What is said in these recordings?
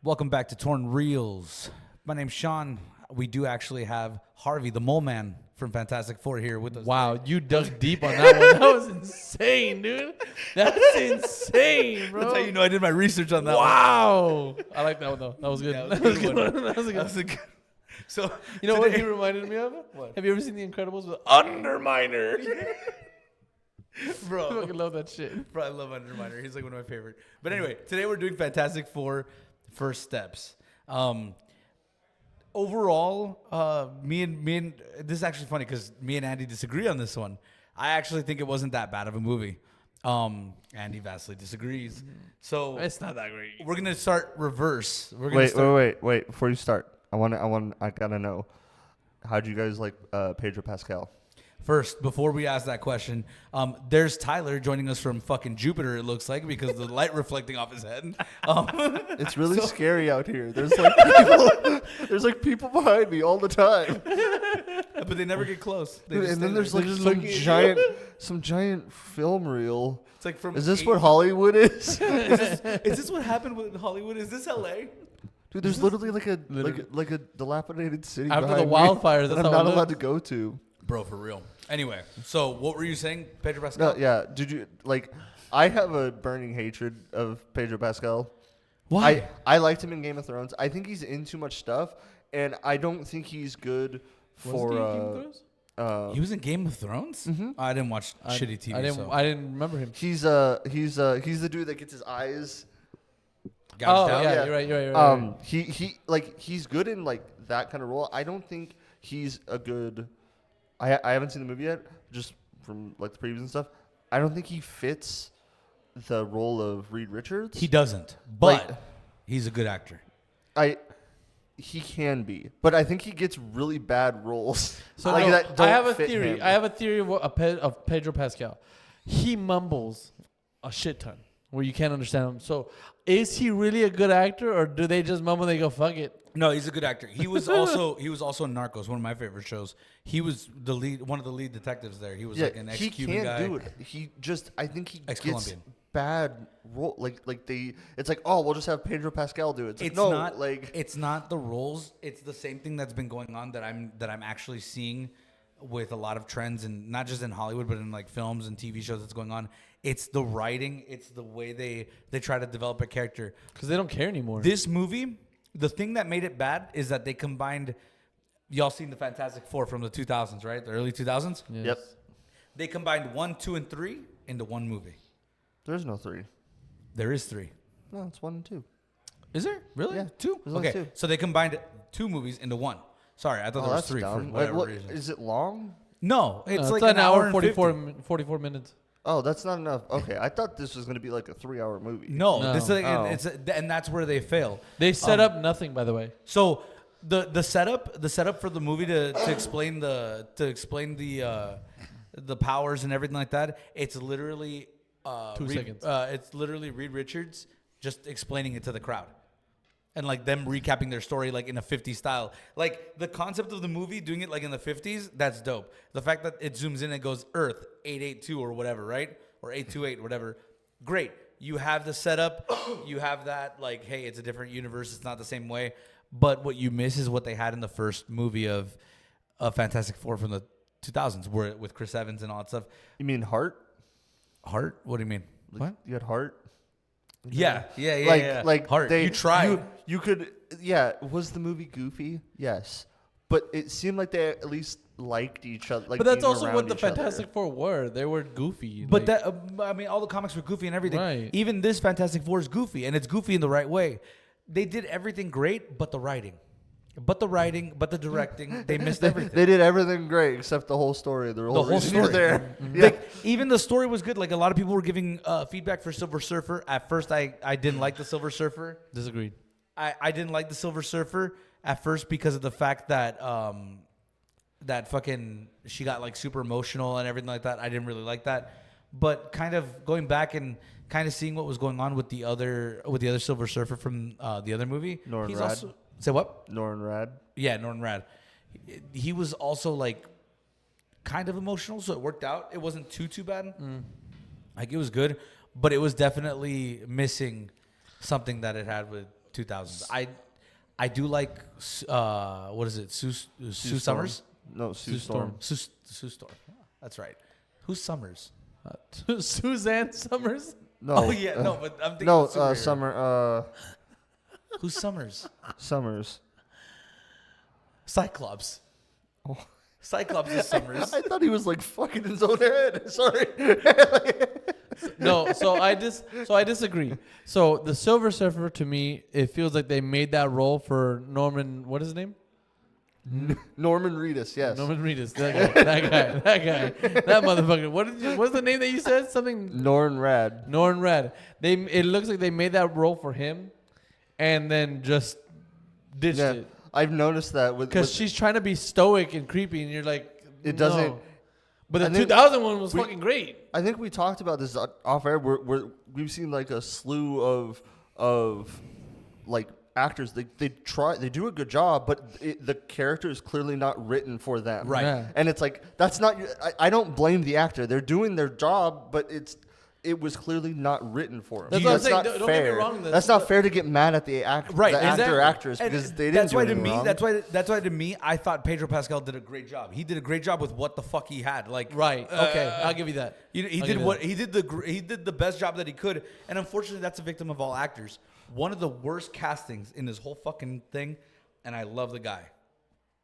Welcome back to Torn Reels. My name's Sean. We do actually have Harvey, the mole man from Fantastic Four, here with us. Wow, you dug deep on that one. That was insane, dude. That's insane, bro. That's how you know I did my research on that one. Wow. I like that one, though. That was good. Yeah, that was a good one. That was a good. So You know what today- he reminded me of? What? Have you ever seen The Incredibles with Underminer? I Bro, fucking love that shit. I love Underminer. He's like one of my favorite. But anyway, today we're doing Fantastic Four First Steps. Overall, me and this is actually funny because me and Andy disagree on this one. I actually think it wasn't that bad of a movie. Andy vastly disagrees. So It's not that great. we're gonna start reverse. We're gonna Wait. Before you start, I gotta know, how'd you guys like Pedro Pascal? First, before we ask that question, there's Tyler joining us from fucking Jupiter, it looks like, because of the light reflecting off his head. It's really scary out here. There's like people behind me all the time. But they never get close. They Dude, just and then stay there's there. like just some looking at you. giant film reel. It's like from Is this what Hollywood is? is this what happened with Hollywood? Is this LA? Dude, there's literally Literally. like a dilapidated city After behind the me wildfires, that that's I'm how it not allowed looks. to go to. Bro, for real. Anyway, so what were you saying, Pedro Pascal? No, yeah. Did you like? I have a burning hatred of Pedro Pascal. Why? I liked him in Game of Thrones. I think he's in too much stuff, and I don't think he's good for. He was in Game of Thrones? I didn't watch shitty TV. I didn't remember him. He's the dude that gets his eyes. Gouged out? yeah, Yeah. you're right. He's good in like that kind of role. I don't think he's a good. I haven't seen the movie yet, just from like the previews and stuff. I don't think he fits the role of Reed Richards. He doesn't, but Like- he's a good actor. He can be, but I think he gets really bad roles. So like no, that don't I have a fit theory. him. I have a theory of Pedro Pascal. He mumbles a shit ton where you can't understand him. So is he really a good actor, or do they just mumble and they go fuck it? No, he's a good actor. He was also in Narcos, one of my favorite shows. He was one of the lead detectives there. He was like an he ex-Cuban can't guy. do it. He just, I think he gets Ex-Colombian. bad role. Like they, it's like, oh, we'll just have Pedro Pascal do it. It's, like, It's no, not like it's not the roles. It's the same thing that's been going on that I'm actually seeing with a lot of trends, and not just in Hollywood, but in like films and TV shows that's going on. It's the writing. It's the way they try to develop a character. Because they don't care anymore. This movie, the thing that made it bad is that they combined. Y'all seen the Fantastic Four from the 2000s, right? The early 2000s. Yes. Yep. They combined 1, 2, and 3 into one movie. there's no 3. There is 3. No, it's 1 and 2. Is there really? Yeah, 2? there's only Okay, 2. so they combined 2 movies into one. Sorry, I thought there was that's 3 for dumb. whatever What- reason. is it long? No, it's like an hour, and 44 50. 44 minutes. Oh, that's not enough. Okay, I thought this was gonna be like a 3-hour movie. No, No. this is like, Oh. and that's where they fail. They set up nothing, by the way. So the setup for the movie to explain the powers and everything like that, it's literally 2 seconds. It's literally Reed Richards just explaining it to the crowd. And like them recapping their story like in a 50s style. Like the concept of the movie doing it like in the 50s, that's dope. The fact that it zooms in and goes Earth 882 or whatever, right? Or 828, whatever. Great. You have the setup. You have that like, hey, it's a different universe. It's not the same way. But what you miss is what they had in the first movie of Fantastic Four from the 2000s, where with Chris Evans and all that stuff. You mean Heart? Heart? What do you mean? Like, you had Heart. Yeah. Like Heart. They, you tried. You could. Yeah. Was the movie goofy? Yes. But it seemed like they at least liked each other. Like, But that's being also around what the each other. Fantastic Four were. They were goofy. But like- I mean, all the comics were goofy and everything. Right. Even this Fantastic Four is goofy, and it's goofy in the right way. They did everything great, but the writing, but the directing, they missed everything. They did everything great except the whole story. The whole whole reason you're story. there. Like, even the story was good. Like a lot of people were giving feedback for Silver Surfer. At first, I didn't like the Silver Surfer. disagreed. I didn't like the Silver Surfer at first because of the fact that that fucking she got like super emotional and everything like that. I didn't really like that. But kind of going back and kind of seeing what was going on with the other Silver Surfer from the other movie. Norrin he's Radd. also say what? Norrin Radd. Yeah, Norrin Radd. he was also like kind of emotional, so it worked out. It wasn't too bad. Like it was good, but it was definitely missing something that it had with 2000s. I do like what is it? Sue Summers? No, Sue Sue Storm. Storm. Sue Storm. That's right. Who's Summers? Suzanne Summers. No. Oh yeah, no, but I'm thinking No, of superhero. Summer. Who's Summers? Summers. Cyclops. Cyclops is Summers. I thought he was like fucking his own head. Sorry. No, so I disagree. So the Silver Surfer, to me, it feels like they made that role for Norman. What is his name? Norman Reedus. Yes. Norman Reedus. That guy. That motherfucker. What's the name that you said? Something. Norn Rad. Norman Rad. It looks like they made that role for him, and then just ditched Yeah, it I've noticed that with because she's trying to be stoic and creepy, and you're like, It doesn't- no. But the I think 2000 one was fucking great. I think we talked about this off air. We've seen like a slew of like actors. They do a good job, but the character is clearly not written for them. Right. Yeah. And it's like that's not. I don't blame the actor. They're doing their job, but it was clearly not written for them. That's what I'm saying. not Don't get me fair. wrong, That's not fair to get mad at the Right, the actor exactly. or actress And because they didn't that's do why to anything me wrong. that's why to me I thought Pedro Pascal did a great job. He did a great job with what the fuck he had. Like Right. Okay. I'll give you that. He I'll did give you what that. he did the best job that he could, and unfortunately, that's a victim of all actors. One of the worst castings in this whole fucking thing, and I love the guy,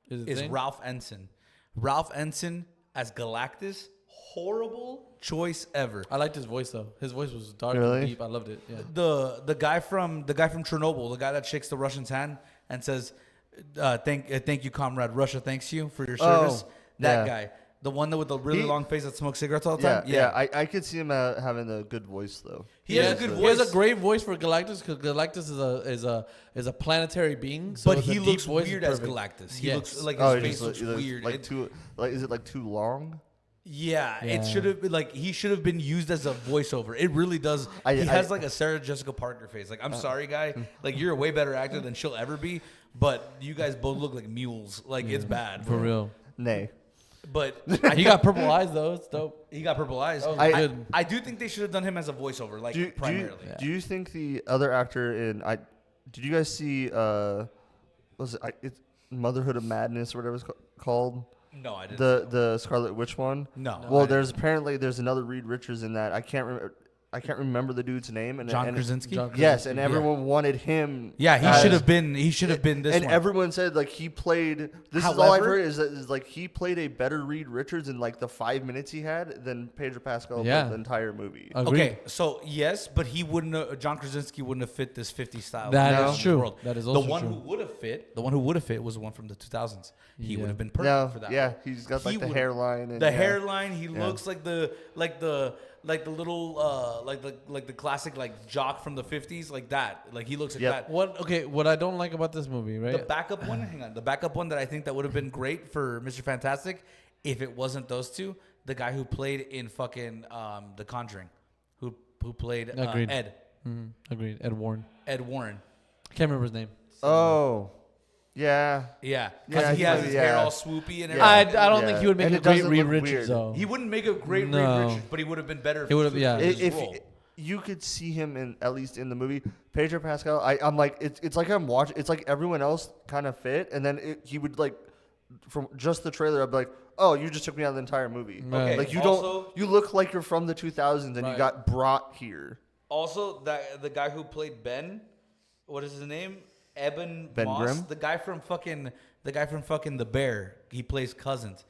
Is it is thing? Ralph Ensign. Ralph Ensign as Galactus, horrible choice ever. I liked his voice though. His voice was dark Really? and deep. I loved it. Yeah. The guy from Chernobyl, the guy that shakes the Russian's hand and says, "Thank you, comrade. Russia thanks you for your service." That yeah. guy, the one that with the really He- long face that smokes cigarettes all the Yeah, time. yeah. I could see him having a good voice though. He has a Yes. good He has voice. a great voice for Galactus because Galactus is a planetary being. So But it's a he deep looks voice is weird as perfect. Galactus. He Yes. looks like Oh, his he face just looks looks weird. like too like is it like too long? Yeah, Yeah. it should have been like he should have been used as a voiceover. It really does. I- He I- has like a Sarah Jessica Parker face. Like, I'm sorry, guy. Like, you're a way better actor than she'll ever be. But you guys both look like mules. Like, it's bad. For real. Nay. But He got purple eyes though. It's dope. he got purple eyes. Oh, I, good. I do think they should have done him as a voiceover, like primarily. Do you think the other actor in did you guys see was it it's Motherhood of Madness or whatever it's called? No, I didn't. The Scarlet Witch one? No. Well, there's another Reed Richards in that. I can't remember the dude's name. And John and Krasinski. Yes, and Yeah. everyone wanted him. Yeah, he as- should have been. He should have been this And one. everyone said like he played. This is all I've However- heard is like he played a better Reed Richards in like the 5 minutes he had than Pedro Pascal Yeah. played the entire movie. Agreed. Okay, so yes, but he wouldn't. John Krasinski wouldn't have fit this 50 style. That No. is true. World. That is the also one true. who would have fit. The one who would have fit was the one from the 2000s. He Yeah. would have been perfect No, for that. yeah, role. he's got like He the would- hairline. And The yeah. hairline. He looks like the little like the classic like jock from the 50s, like that. Like he looks like Yep. that. What I don't like about this movie, The right? backup one, hang on. The backup one that I think that would have been great for Mr. Fantastic, if it wasn't those two. The guy who played in fucking The Conjuring, who played Agreed. Ed Agreed. Ed Warren. Warren. Can't remember his name. Oh, yeah. Yeah, Yeah, because he has his hair yeah. all swoopy and Yeah. everything. I don't Yeah. think he would make And a it great doesn't Reed look Richards weird. though. He wouldn't make a great No. Reed Richards, but he would have been better. He would've- yeah. his If role. you could see him in at least in the movie Pedro Pascal, I'm like it's like I'm watching. It's like everyone else kind of fit, and then he would like from just the trailer. I'd be like, oh, you just took me out of the entire movie. Okay, Like you also- don't. You look like you're from the 2000s, and Right. you got brought here. Also, that the guy who played Ben, what is his name? Eben Ben Moss, Grimm? the guy from fucking The Bear. He plays Cousins.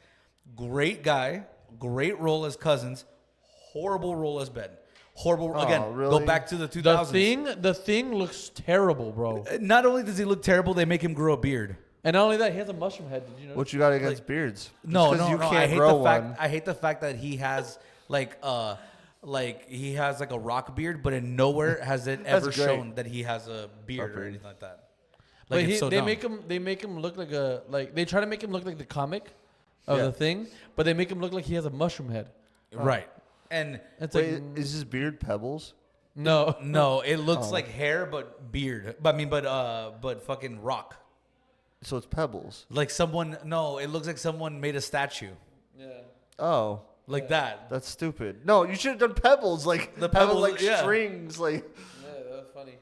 Great guy, great role as Cousins. Horrible role as Ben. Horrible. Oh, Again, really? go back to the 2000s. The thing looks terrible, bro. Not only does he look terrible, they make him grow a beard. And not only that, he has a mushroom head. Did you know? What you got against beards? Just No, 'cause no, you no. can't I hate grow the fact. one. I hate the fact that he has like he has like a rock beard, but in nowhere has it That's ever great. shown that he has a beard or beard. anything like that. But Like, it's so they dumb. make him look like they try to make him look like the comic of Yeah. the thing, but they make him look like he has a mushroom head. Right. And It's Wait, like is his beard pebbles? no, no, it looks Oh. like hair but beard. But I mean but fucking rock. So it's pebbles. Like someone, no, it looks like someone made a statue Yeah. Oh, like that. that's stupid. No, you should have done pebbles. Like The have it pebbles, like yeah. strings. Like Yeah, that's funny.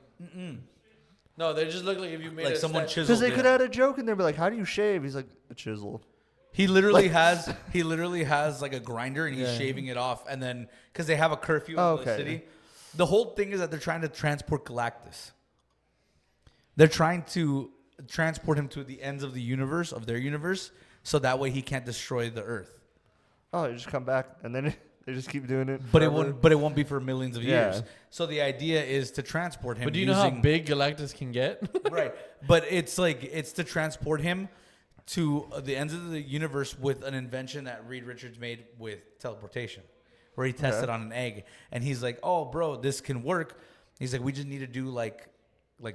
No, they just look like if you made Like a someone statue. because chiseled they could have had a joke in there, be like, "How do you shave?" He's like, "A chisel." He literally has like a grinder and he's Yeah. shaving it off, and then because they have a curfew Oh, in the okay. city, the whole thing is that they're trying to transport Galactus. They're trying to transport him to the ends of the universe, of their universe, so that way he can't destroy the Earth. Oh, you just come back, and then they just keep doing it. But it forever. won't. But it won't be for millions of Yeah. years. So the idea is to transport him. But do you know how using, big Galactus can get? right? But it's to transport him to the ends of the universe with an invention that Reed Richards made with teleportation, where he tested on an egg, and he's like, "Oh, bro, this can work." He's like, "We just need to do like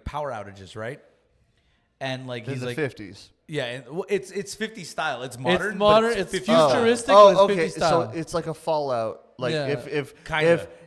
power outages, right?" And like in he's the like, 50s. "Yeah, and, well, it's 50 style. It's modern. It's modern. But It's 50 futuristic. style. but it's 50 style. So it's like a Fallout. Like Yeah.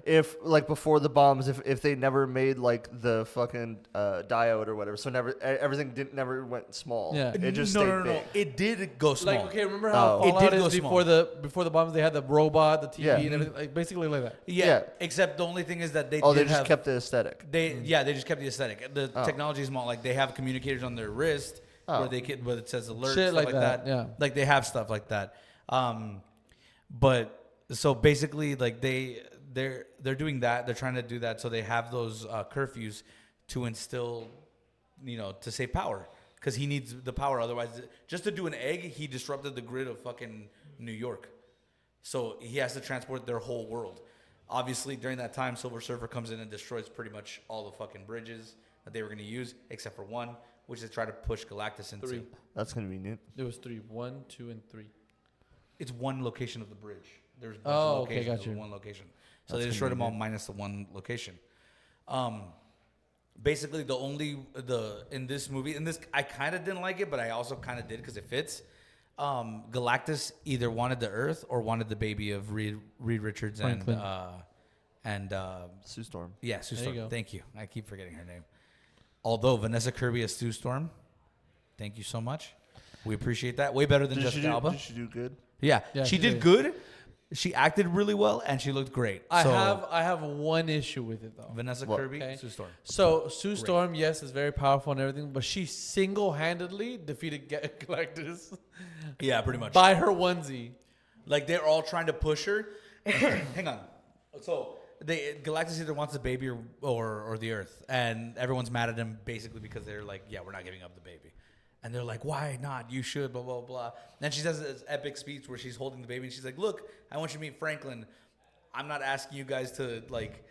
if like before the bombs, if they never made like the fucking diode or whatever, so everything never went small. Yeah. It just no, stayed no, no, no. big. It did go small. Like, okay, remember how Oh. It Fallout did go is small. before the bombs? They had the robot, the TV, Yeah. and everything. Like basically like that. Yeah, Yeah. except the only thing is that they Oh, did they just have, kept the aesthetic. they just kept the aesthetic. The technology is more like they have communicators on their wrist where they can where it says alert, Shit stuff like like that, that. yeah. Like they have stuff like that. But so basically, like they're doing that. They're trying to do that so they have those curfews to instill, to save power because he needs the power. Otherwise, just to do an egg, he disrupted the grid of fucking New York. So he has to transport their whole world. Obviously, during that time, Silver Surfer comes in and destroys pretty much all the fucking bridges that they were going to use, except for one, which is try to push Galactus into. 3. That's convenient. There was 3. 1, 2, and 3. It's one location of the bridge. There's Oh, okay, locations, got you. one location. So they destroyed them all minus the one location. Basically, in this movie, I kind of didn't like it, but I also kind of did because it fits. Galactus either wanted the Earth or wanted the baby of Reed Richards Franklin. and Sue Storm. yeah, Sue There you Storm. go. Thank you. I keep forgetting her name. Although Vanessa Kirby as Sue Storm, thank you so much. We appreciate that. Way better than Jessica Alba. Did she do good? Yeah, Yeah, she she did did. good. She acted really well and she looked great. I So, have one issue with it though. Vanessa What? Kirby, Okay. Sue Storm. So Sue Storm, yes, is very powerful and everything, but she single-handedly defeated Galactus Yeah, pretty much. by her onesie. Like they're all trying to push her. Hang on. So Galactus either wants the baby or the Earth, and everyone's mad at him basically because they're like, yeah, we're not giving up the baby. And they're like, why not? You should, blah, blah, blah. Then she does this epic speech where she's holding the baby and she's like, look, I want you to meet Franklin. I'm not asking you guys to like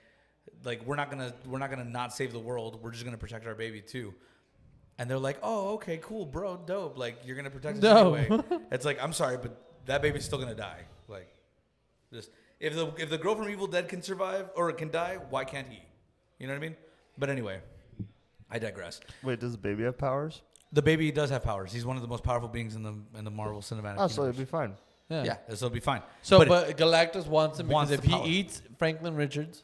we're not gonna not save the world. We're just gonna protect our baby too. And they're like, oh, okay, cool, bro, dope. Like you're gonna protect us No. anyway. It's like, I'm sorry, but that baby's still gonna die. Like, just if the girl from Evil Dead can survive or can die, why can't he? You know what I mean? But anyway, I digress. Wait, does the baby have powers? The baby does have powers. He's one of the most powerful beings in the Marvel Cinematic Oh, so Universe. it'd be fine. Yeah, so it'll be fine. So, but Galactus wants him because Wants if the he power. eats Franklin Richards,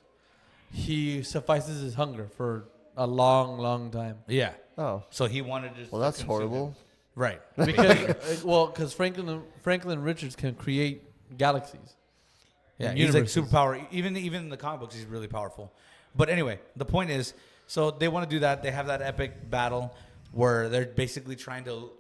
he suffices his hunger for a long, long time. Yeah, Oh, so he wanted to. Just well, that's consume him. horrible. Right. Because Franklin Richards can create galaxies. Yeah, and he's like universes. superpower. Even in the comic books, he's really powerful. But anyway, the point is, so they want to do that. They have that epic battle where they're basically trying to.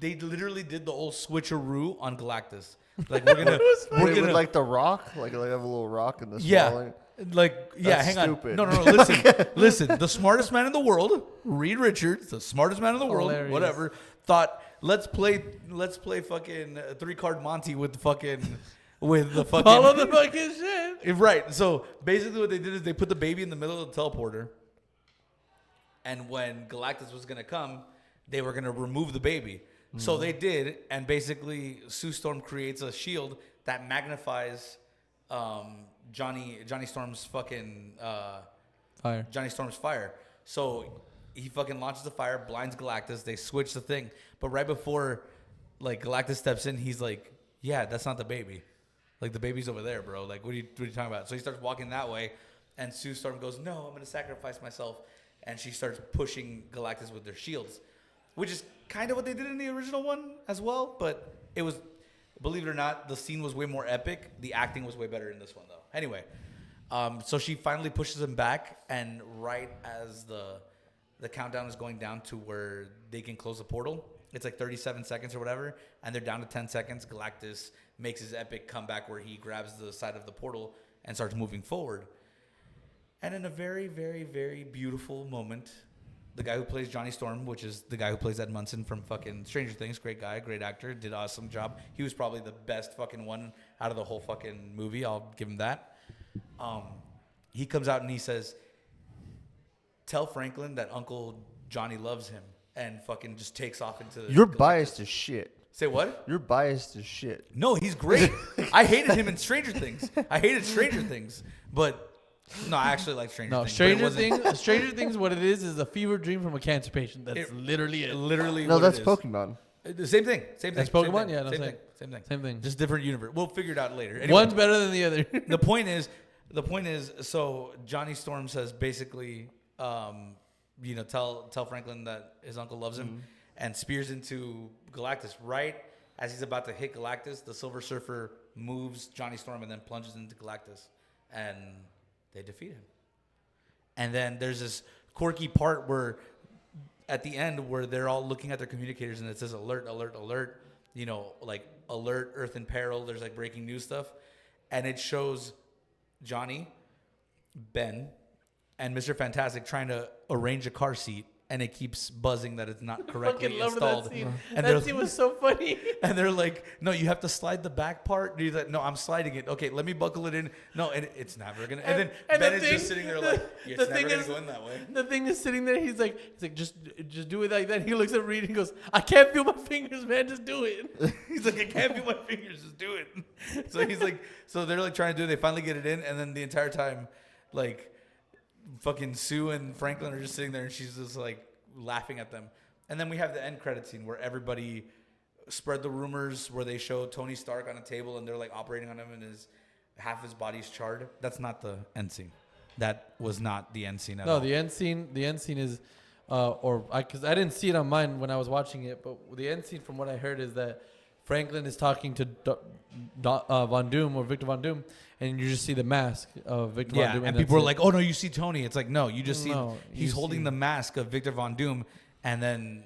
They literally did the old switcheroo on Galactus. Like we're gonna, Wait, with like the rock, like they have a little rock in the yeah, swallowing. like yeah. That's hang stupid. on, no. Listen. The smartest man in the world, Reed Richards, the smartest man in the world, Hilarious. whatever, thought let's play fucking 3-card Monty with the fucking. Follow the fucking shit. Right. So basically, what they did is they put the baby in the middle of the teleporter, and when Galactus was gonna come, they were gonna remove the baby. So they did, and basically, Sue Storm creates a shield that magnifies Johnny Storm's fucking Fire. Johnny Storm's fire. So he fucking launches the fire, blinds Galactus. They switch the thing, but right before like Galactus steps in, he's like, "Yeah, that's not the baby." Like the baby's over there, bro. Like what are you talking about? So he starts walking that way, and Sue Storm goes, "No, I'm gonna sacrifice myself," and she starts pushing Galactus with their shields, which is kind of what they did in the original one as well, but it was, believe it or not, the scene was way more epic. The acting was way better in this one, though. Anyway, so she finally pushes him back, and right as the countdown is going down to where they can close the portal, it's like 37 seconds or whatever, and they're down to 10 seconds. Galactus makes his epic comeback where he grabs the side of the portal and starts moving forward. And in a very, very, very beautiful moment, the guy who plays Johnny Storm, which is the guy who plays Ed Munson from fucking Stranger Things, great guy, great actor, did an awesome job. He was probably the best fucking one out of the whole fucking movie. I'll give him that. He comes out and he says, "Tell Franklin that Uncle Johnny loves him," and fucking just takes off into the... You're biased as shit. Say what? You're biased as shit. No, he's great. I hated him in Stranger Things. I hated Stranger Things, but... No, I actually like Stranger Things. Stranger Things, what it is a fever dream from a cancer patient. That's literally it. Literally No, what that's it is. Pokemon. The same thing. Same thing. That's Same Pokemon? thing. Yeah, no, Same same. thing. Same thing. Same thing. Just different universe. We'll figure it out later. Anyway, One's better than the other. the point is, so Johnny Storm says basically, tell Franklin that his uncle loves him, and spears into Galactus. Right as he's about to hit Galactus, the Silver Surfer moves Johnny Storm and then plunges into Galactus, and they defeat him. And then there's this quirky part where, at the end, where they're all looking at their communicators and it says alert, alert, alert. Like alert, Earth in peril. There's like breaking news stuff, and it shows Johnny, Ben, and Mr. Fantastic trying to arrange a car seat, and it keeps buzzing that it's not correctly Fucking loved installed. that scene. And That scene was so funny. and they're like, "No, you have to slide the back part." And he's like, "No, I'm sliding it. Okay, let me buckle it in." No, and it's never gonna. And then and Ben the is thing- just sitting there like, "It's the never thing gonna is- go in that way." The thing is sitting there. He's like, just do it like that. He looks at Reed and he goes, "I can't feel my fingers, man. Just do it." He's like, "I can't feel my fingers. Just do it." So he's like, so they're like trying to do it. They finally get it in, and then the entire time, like, fucking Sue and Franklin are just sitting there, and she's just like laughing at them. And then we have the end credit scene where everybody spread the rumors, where they show Tony Stark on a table and they're like operating on him, and half his body's charred. That's not the end scene. That was not the end scene at all. No, the end scene is, because I didn't see it on mine when I was watching it, but the end scene, from what I heard, is that Franklin is talking to Von Doom or Victor Von Doom, and you just see the mask of Victor Von Doom. And people are like, "Oh no, you see Tony." It's like, no, you just see No, he's you holding see- the mask of Victor Von Doom, and then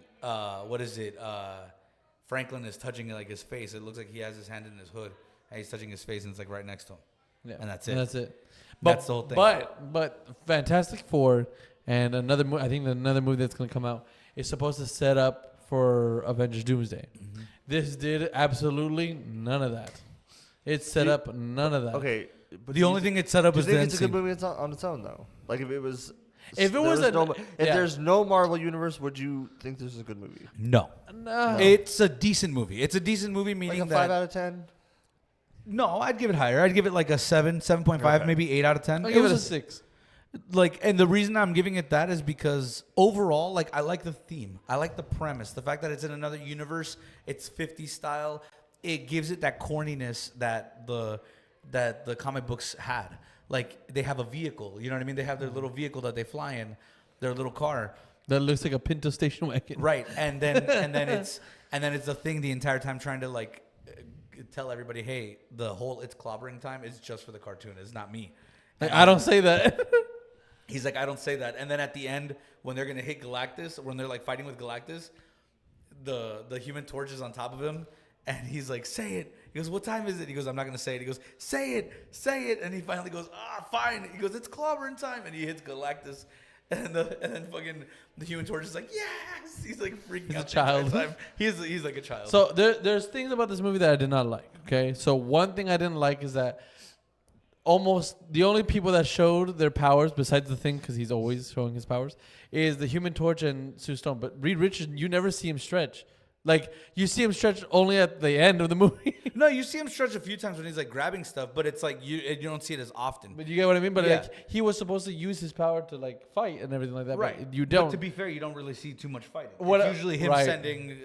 Franklin is touching like his face. It looks like he has his hand in his hood, and he's touching his face, and it's like right next to him. yeah, and that's it. That's it. That's the whole thing. But Fantastic Four and another I think another movie that's going to come out is supposed to set up for Avengers Doomsday. Mm-hmm. This did absolutely none of that. It set up none of that. Okay. But The only thing it set up do you is the think end it's a good scene. movie on its own, though? Like, if it was... If it was if there's no Marvel universe, would you think this is a good movie? No, No. it's a decent movie. It's a decent movie, Like meaning a that 5 out of 10? no, I'd give it higher. I'd give it like a 7.5, Okay. maybe 8 out of 10. I'll give it a was 6. Like, and the reason I'm giving it that is because overall, like, I like the theme. I like the premise. The fact that it's in another universe, it's 50s style. It gives it that corniness that the comic books had. Like, they have a vehicle. You know what I mean? They have their little vehicle that they fly in, their little car. That looks like a Pinto station wagon. Right. And then it's the thing the entire time trying to like tell everybody, hey, the whole it's clobbering time is just for the cartoon. It's not me. Like, I don't say that. He's like, I don't say that. And then at the end, when they're gonna hit Galactus, when they're like fighting with Galactus, the Human Torch is on top of him, and he's like, say it. He goes, what time is it? He goes, I'm not gonna say it. He goes, say it. And he finally goes, fine. He goes, it's clobbering time, and he hits Galactus, and then fucking the Human Torch is like, yes. He's like freaking He's out. a child. The entire time. He's like a child. So there's things about this movie that I did not like. Okay, so one thing I didn't like is that almost the only people that showed their powers, besides the Thing, because he's always showing his powers, is the Human Torch and Sue Storm. But Reed Richards, you never see him stretch. Like, you see him stretch only at the end of the movie. no, you see him stretch a few times when he's like grabbing stuff, but it's like you don't see it as often. But you get what I mean? But Yeah. like, he was supposed to use his power to like fight and everything like that. Right. But you But don't. to be fair, you don't really see too much fighting. What- It's usually him right. sending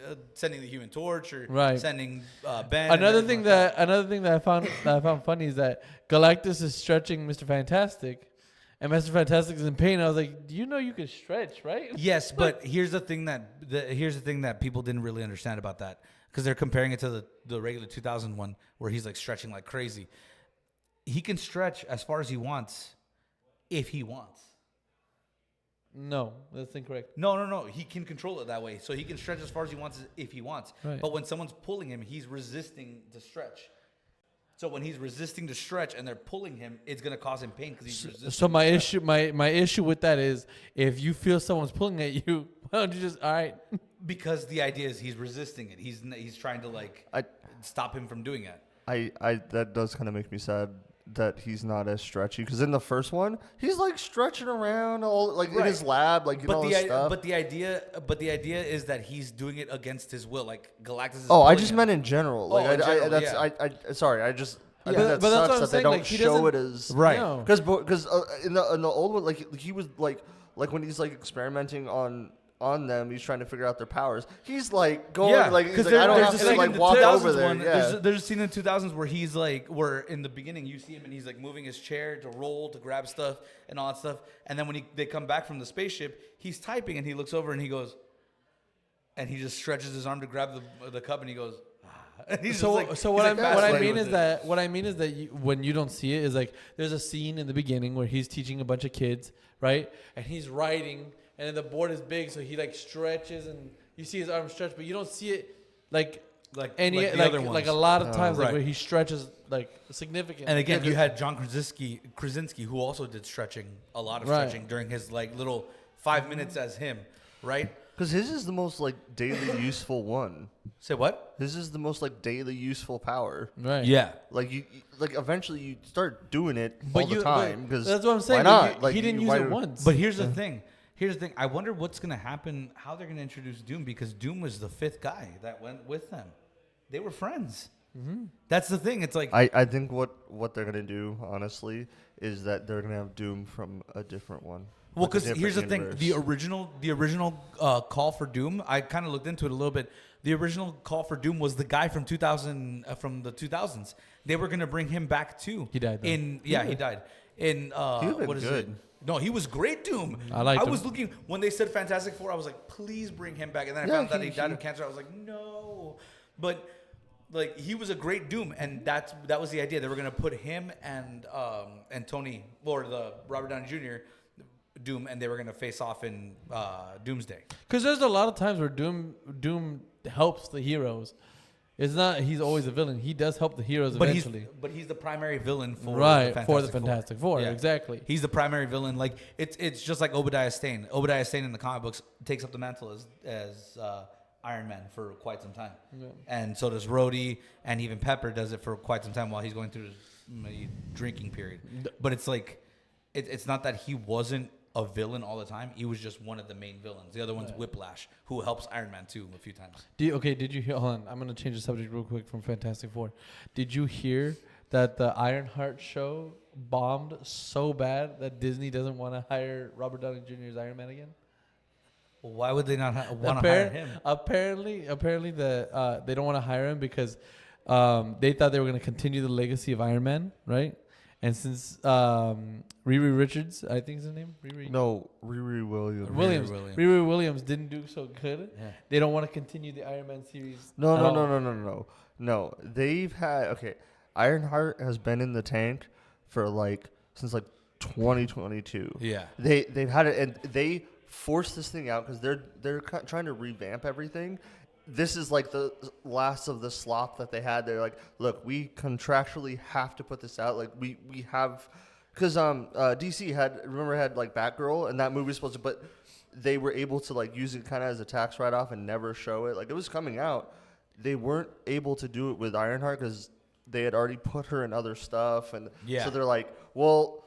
the Human Torch or Right. sending Ben. and Another everything thing like that I found funny is that Galactus is stretching Mr. Fantastic, and Mr. Fantastic is in pain. I was like, do you know you can stretch, right? Yes, but here's the thing that people didn't really understand about that, because they're comparing it to the regular 2001 where he's like stretching like crazy. He can stretch as far as he wants if he wants. No, that's incorrect. No. He can control it that way. So he can stretch as far as he wants if he wants. Right. But when someone's pulling him, he's resisting the stretch. So when he's resisting the stretch and they're pulling him, it's going to cause him pain because he's resisting. So my issue, my issue with that is, if you feel someone's pulling at you, why don't you just, all right? Because the idea is he's resisting it. He's trying to stop him from doing it. I that does kind of make me sad that he's not as stretchy, because in the first one he's like stretching around all like in his lab, like all this stuff. But the idea is that he's doing it against his will, like Galactus is Oh, I pulling just him. meant in general. Like in general, I sorry, I just I Yeah. think that But that's what sucks I'm that saying, they don't like, he show it doesn't- as Right. No. because in the old one, like he was like when he's like experimenting on them, he's trying to figure out their powers. He's like going like, he's like, I don't have to like walk over there. There's a scene in the 2000s where he's like, where in the beginning you see him and he's like moving his chair to roll to grab stuff and all that stuff, and then when they come back from the spaceship, he's typing and he looks over and he goes, and he just stretches his arm to grab the cup and he goes. And he's So, just like, so what he's like what I fascinated mean with is it. that when you don't see it is like, there's a scene in the beginning where he's teaching a bunch of kids, right? And he's writing, and then the board is big, so he like stretches, and you see his arm stretch, but you don't see it like any like the like, other ones. like a lot of times like right. where he stretches like significant. And again, you had John Krasinski, who also did stretching, a lot of Right. stretching during his like little 5 minutes as him, right? Because his is the most like daily useful one. Say what? His is the most like daily useful power. right. Yeah. Like like eventually you start doing it But all the time, because that's what I'm saying. Why but not? you- Like he didn't use why it do- once. But here's the thing. I wonder what's gonna happen. How they're gonna introduce Doom, because Doom was the fifth guy that went with them. They were friends. Mm-hmm. That's the thing. It's like I think what they're gonna do honestly is that they're gonna have Doom from a different one. well, like a because different here's the thing. universe. The original call for Doom. I kind of looked into it a little bit. The original call for Doom was the guy from 2000 from the 2000s. They were gonna bring him back too. He died, though. He died. In would've been what is good. it? No, he was great, Doom. I liked him. was looking when they said Fantastic Four. I was like, please bring him back. And then I Yeah, found that he he- died of cancer. I was like, no. But like he was a great Doom, and that was the idea. They were gonna put him and Tony, or the Robert Downey Jr. Doom, and they were gonna face off in Doomsday. Because there's a lot of times where Doom helps the heroes. It's not he's always a villain. He does help the heroes But eventually. he's the primary villain for Right, the for the Fantastic Four, Yeah. exactly. He's the primary villain. Like it's just like Obadiah Stane. Obadiah Stane in the comic books takes up the mantle as Iron Man for quite some time, and so does Rhodey, and even Pepper does it for quite some time while he's going through his drinking period. But it's like it's not that he wasn't a villain all the time. He was just one of the main villains. The other one's Whiplash, who helps Iron Man too a few times. Did you hear? Hold on, I'm gonna change the subject real quick from Fantastic Four. Did you hear that the Ironheart show bombed so bad that Disney doesn't want to hire Robert Downey Jr. as Iron Man again? Why would they not want to hire him? Apparently, they don't want to hire him because they thought they were going to continue the legacy of Iron Man, right? And since Riri Richards, I think is his name, No, Riri Williams. Williams, Williams. Riri Williams didn't do so good. Yeah. They don't want to continue the Iron Man series. No, at no, all. no, no, no, no, no. They've had Ironheart has been in the tank for like since like 2022. Yeah. They've had it, and they forced this thing out because they're trying to revamp everything. This is like the last of the slop that they had. They're like, look, we contractually have to put this out. Like we have, because DC had like Batgirl, and that movie was supposed to, but they were able to like use it kind of as a tax write-off and never show it. Like it was coming out. They weren't able to do it with Ironheart because they had already put her in other stuff, and so they're like, well,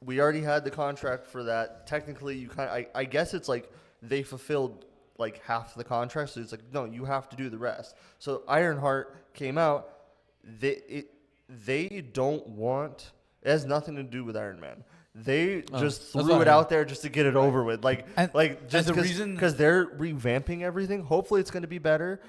we already had the contract for that. Technically, you I guess it's like they fulfilled like half the contract, so it's like, no, you have to do the rest. So Ironheart came out. They don't want. It has nothing to do with Iron Man. They just that's threw what it I out there just to get it over with, just the reason because they're revamping everything. Hopefully, it's going to be better.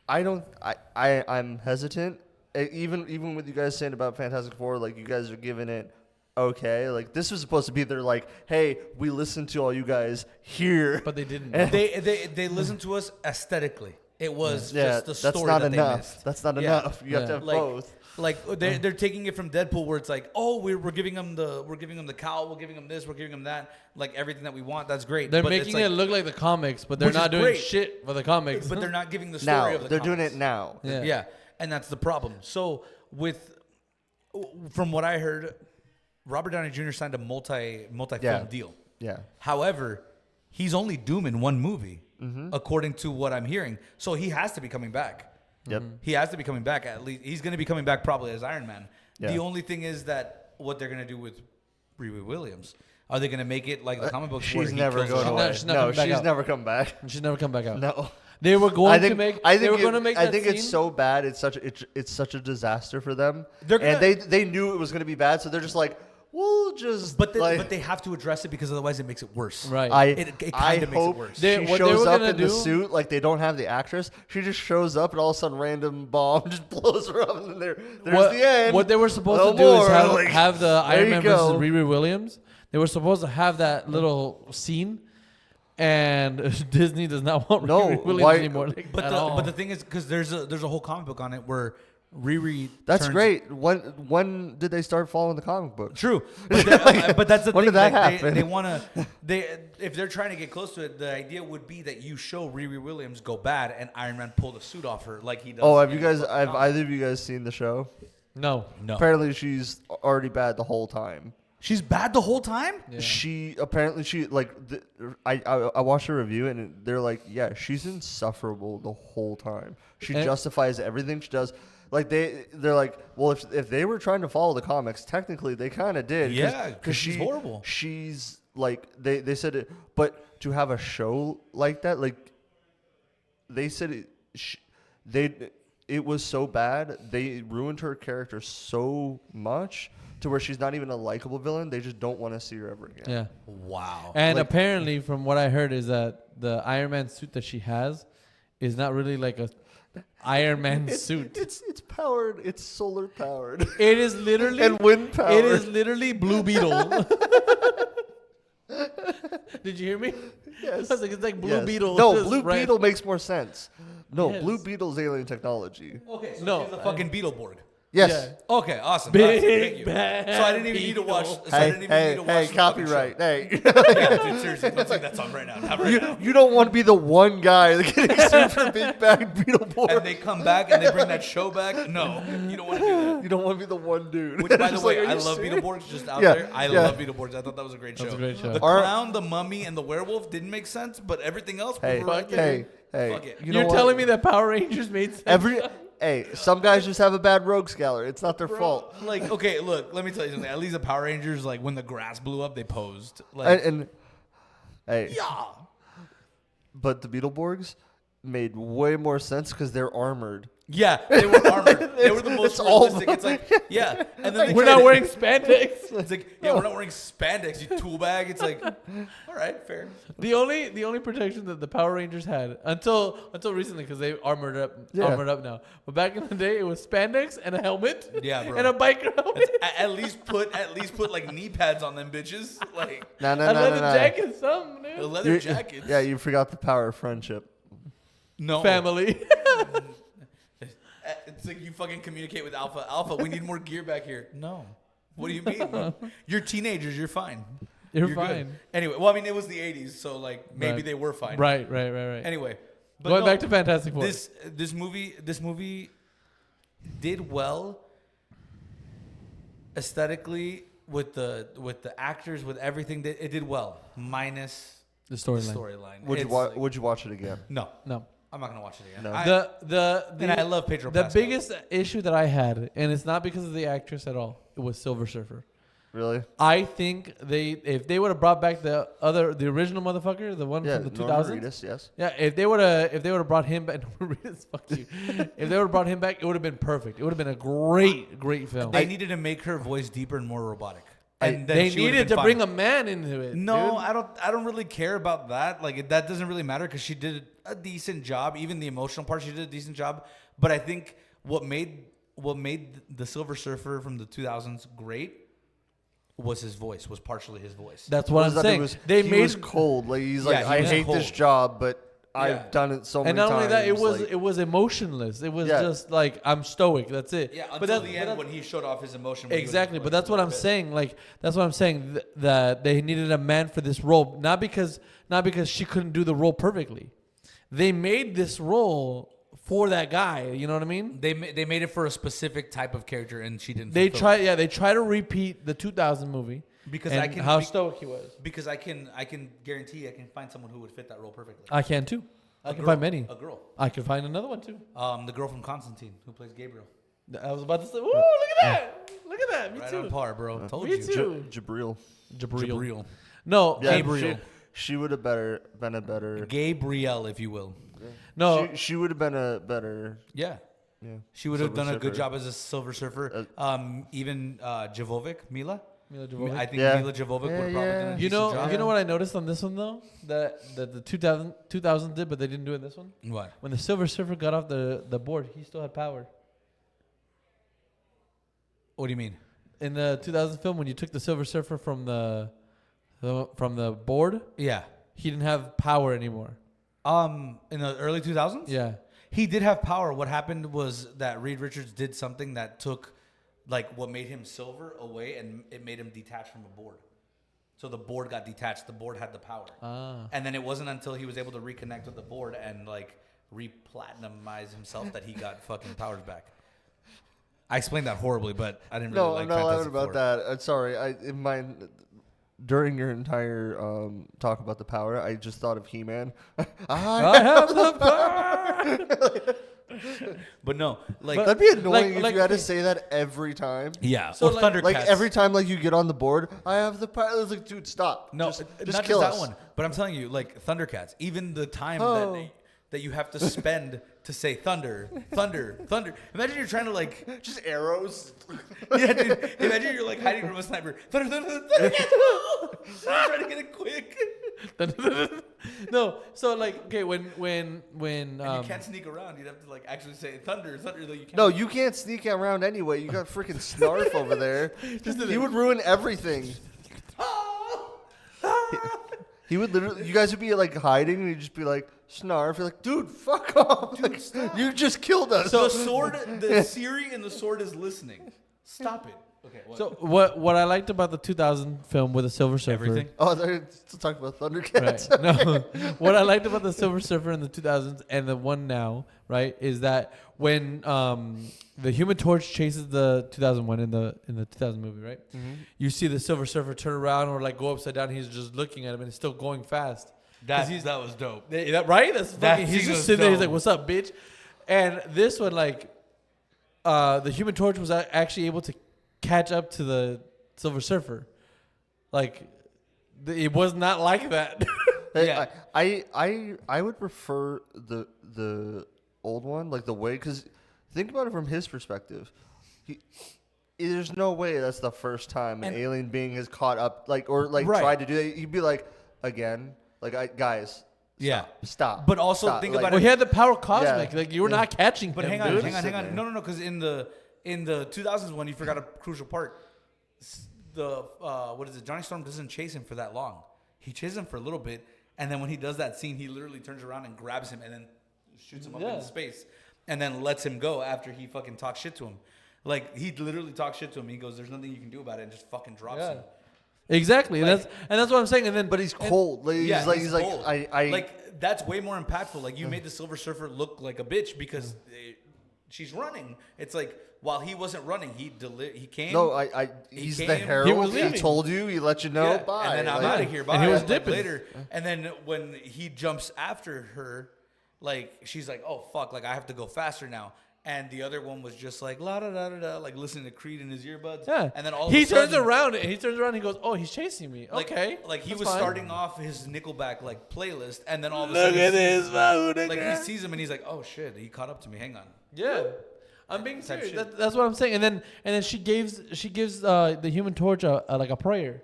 I'm hesitant. Even with you guys saying about Fantastic Four, like you guys are giving it okay. Like this was supposed to be their like, hey, we listened to all you guys here. But they didn't. They listened to us aesthetically. It was just the that's story not that enough. they missed. That's not Yeah. enough. You have to have Like, both. like they're taking it from Deadpool, where it's like, oh, we're giving them the cowl, we're giving them this, we're giving them that, like everything that we want. That's great. They're But it's making like- it look like the comics, but they're Which is not doing great. shit for the comics. but they're not giving the story Now of the they're doing comics. it now. Yeah. Yeah, and that's the problem. So from what I heard, Robert Downey Jr. signed a multi-film Yeah. deal. Yeah. However, he's only Doom in one movie, according to what I'm hearing. So he has to be coming back. Yep. He has to be coming back. At least he's going to be coming back probably as Iron Man. Yeah. The only thing is that what they're going to do with Riri Williams. Are they going to make it like the comic books? where She's he never kills going her? not- away. she's not No, coming back she's out. never come back. She's never come back out. No. They were going I think, to make. I they think were going to make. I that think scene. it's so bad. It's such a disaster for them. They're and gonna- they knew it was going to be bad, so they're just like, we'll just. But like, they have to address it because otherwess it makes it worse. Right. It kind I of makes it hope worse. They- she what they shows were up gonna in the do- suit like they don't have the actress. She just shows up and all of a sudden random bomb just blows her up and then there's what, the end. What they were supposed No to do is more, have, like, have the there Iron you Man versus go. Riri Williams. They were supposed to have that little scene, and Disney does not want No, Riri Williams why- anymore. Like, But at the all. but the thing is, because there's a whole comic book on it where Riri. That's turns- great. When did they start following the comic book? True, but, but that's the When thing. did that like, happen? They want to. If they're trying to get close to it, the idea would be that you show Riri Williams go bad and Iron Man pull the suit off her like he does. Oh, have in you the guys? fucking Have comic. either of you guys seen the show? no. No, Apparently, she's already bad the whole time. she's bad the whole time. Yeah. She I watched a review and they're like, yeah, she's insufferable the whole time. She And- justifies everything she does. Like they're like, well, if they were trying to follow the comics, technically they kind of did. Yeah, 'cause she's horrible. She's like they said it, but to have a show like that, like they said it was so bad. They ruined her character so much to where she's not even a likable villain. They just don't want to see her ever again. Yeah. Wow. And Like- apparently, from what I heard, is that the Iron Man suit that she has is not really like a Iron Man suit. It's powered. It's solar powered It is literally and wind powered. It is literally Blue Beetle. Did you hear me? Yes. I was like, it's like Blue Yes. Beetle. No, just Blue red. Beetle makes more sense. No, Yes. Blue Beetle's alien technology. Okay, so No, she's the fucking Beetleborg. Yes. Yeah. Okay, awesome. Big awesome. Thank you. bad So I didn't even need to watch. Beetle. So I Hey, didn't even need hey, to watch hey! the fucking Copyright. show. Hey, Yeah, dude, seriously, don't sing that song right now. Not right now. you don't want to be the one guy that getting sued for Big Bad Beetleborg. And they come back and they bring that show back. No, you don't want to do that. You don't want to be the one dude. Which, by the Just way, like, are I you love serious? Beetleborgs. Just out Yeah, there, I yeah. love Beetleborgs. I thought that was a great show. That's a great show. The Our- clown, the mummy, and the werewolf didn't make sense, but everything else. Hey, we were like, hey, hey! Fuck it. You know You're what? telling me that Power Rangers made sense? Hey, some guys just have a bad rogue scaler. It's not their fault. Like, okay, look, let me tell you something. At least the Power Rangers, like when the grass blew up, they posed. Like, And hey, yeah. but the Beetleborgs made way more sense because they're armored. Yeah, they were armored. They were the most It's all- realistic. It's like, yeah. And then they We're tried not to- wearing spandex. It's like, yeah, we're not wearing spandex, you tool bag. It's like, all right, fair. The only protection that the Power Rangers had until recently, because they armored up Yeah. now. But back in the day, it was spandex and a helmet. Yeah, bro. And a biker helmet. At least put like knee pads on them bitches. Like No, A leather no. jacket, something, the dude. leather jackets. Yeah, you forgot the power of friendship. No. Family. It's like you fucking communicate with Alpha. Alpha, we need more gear back here. No. What do you mean? You're teenagers. You're fine. You're good. fine. Anyway, well, I mean, it was the 80s, so like maybe Right. they were fine. Right. Anyway, but Going no, back to Fantastic Four. this movie did well aesthetically with the actors, with everything. It did well, minus the the storyline. storyline. Would you It's watch? like- would you watch it again? No, No. I'm not gonna watch it again. No. And I love Pedro The Pascal. biggest issue that I had, and it's not because of the actress at all, it was Silver Surfer. Really? I think if they would have brought back the original motherfucker, the one Yeah, from the Norman 2000s. Reedus, yes. Yeah, if they would have brought him back, fuck you. If they would have brought him back, it would have been perfect. It would have been a great film. They needed to make her voice deeper and more robotic. I- And then They she would've needed been to bring fine. a man into it. No, dude. I don't really care about that. Like that doesn't really matter because she did a decent job. Even the emotional part, she did a decent job. But I think what made the Silver Surfer from the 2000s great was his voice, was partially his voice. That's what Was I'm that saying. he was cold. Like he's like, Yeah, he I was hate this cold. job, but Yeah. I've done it so many and not times. only that, like- it was emotionless. It was Yeah. just like I'm stoic. That's it. Yeah, but until that's, the but end that's- when he showed off his emotion. when he was, exactly. like, But that's what I'm pissed. saying. Like that's what I'm saying. That they needed a man for this role, not because she couldn't do the role perfectly. They made this role for that guy. You know what I mean? They made it for a specific type of character, and she didn't. They fulfill it. they try to repeat the 2000 movie because and I can how be- stoic he was. because I can guarantee I can find someone who would fit that role perfectly. I can too. I A can girl- find many. A girl. I can find another one too. The girl from Constantine who plays Gabriel. I was about to say, "Ooh, look at that! Look at that! Me Right too." on par, bro. Told Me you. too. Jabril. Jabril. No, Yeah, Gabriel. She would have been a better. Gabriel, if you will. no. She would have been a better. Yeah. Yeah. She would have Silver done a good Surfer. job as a Silver Surfer. Even Jovovic, Mila. Mila Jovovich. I think Yeah. Mila Jovovic would Yeah, have probably yeah. done a You decent job. know what I noticed on this one though? That the 2000 did, but they didn't do it in this one. What? When the Silver Surfer got off the board, he still had power. What do you mean? In the 2000 film, when you took the Silver Surfer from the board, Yeah. he didn't have power anymore. In the early 2000s? Yeah. He did have power. What happened was that Reed Richards did something that took, like, what made him silver away, and it made him detached from a board. So the board got detached. The board had the power. Ah. And then it wasn't until he was able to reconnect with the board and, like, re-platinumize himself that he got fucking powers back. I explained that horribly, but I didn't really No, like I'm not laughing Fantastic about Four. that. I'm sorry. In my during your entire talk about the power, I just thought of He-Man. I have the power. But no, like, That'd be annoying if like- you had to say that every time. yeah. So, or like- Thundercats. Like every time, like you get on the board, I have the power. It's like, dude, stop. No, just not kill just us. that one. But I'm telling you, like Thundercats, even the time Oh. that you have to spend to say thunder, thunder, thunder. Imagine you're trying to like, Just arrows. yeah, dude. Imagine you're like hiding from a sniper. Thunder, thunder, thunder. I'm trying to get it quick. No, so like okay, when And you can't sneak around. You'd have to like actually say thunder, thunder. Though you can't. No, you can't sneak around anyway. You got freaking Snarf over there. He would ruin everything. He would literally. You guys would be like hiding, and he'd just be like Snarf. You're like, dude, fuck off! Like, you just killed us. the sword, the Siri and the sword is listening. Stop it. Okay. What? So what I liked about the 2000 film with the Silver Surfer, everything. Oh, they're still talking about Thundercats. right? No, what I liked about the Silver Surfer in the 2000s and the one now, right, is that when the Human Torch chases the 2001 in the 2000 movie, right, you see the Silver Surfer turn around or like go upside down. He's just looking at him and it's still going fast. That was dope. Right? That's That fucking, he's scene just was sitting there. He's dope. like, "What's up, bitch?" And this one, like, the Human Torch was actually able to catch up to the Silver Surfer. Like, it was not like that. Hey, Yeah. I would prefer the old one, like the way, because think about it from his perspective. There's no way that's the first time an And- alien being has caught up, like, or like Right. tried to do that. You'd be like, again, like, guys, Yeah. stop. But also stop. think Like, about well, it. he had the power cosmic. Yeah. Like, you were Yeah. not catching But him, hang on, dude. hang on. Sit there. No, because in the 2000s one, you forgot a crucial part. The what is it? Johnny Storm doesn't chase him for that long. He chases him for a little bit, and then when he does that scene, he literally turns around and grabs him and then shoots him up Yeah. into space, and then lets him go after he fucking talks shit to him. Like he literally talks shit to him. He goes, "There's nothing you can do about it," and just fucking drops Yeah. him. Exactly. Like- and that's what I'm saying. And then, but he's cold. Like, Yeah, he's like, cold. I like that's way more impactful. Like you made the Silver Surfer look like a bitch because she's running. It's like while he wasn't running, he came. no, he's the came- herald. He was He leaving. told you. He let you know. Yeah, Bye. and then I'm Like, out of here. Bye. And he was Like, dipping. later. And then when he jumps after her, like she's like, "Oh fuck!" Like I have to go faster now. And the other one was just like la da da da da, like listening to Creed in his earbuds. yeah. And then all he of a sudden, turns around. And he turns around. And he goes, "Oh, he's chasing me." like, Okay. like he that's was fine. starting off his Nickelback like playlist, and then all of a Look sudden, at this, like he sees him and he's like, "Oh shit!" He caught up to me. Hang on. Yeah. I'm being Type serious. shit. That's what I'm saying. And then she gives the Human Torch like a prayer.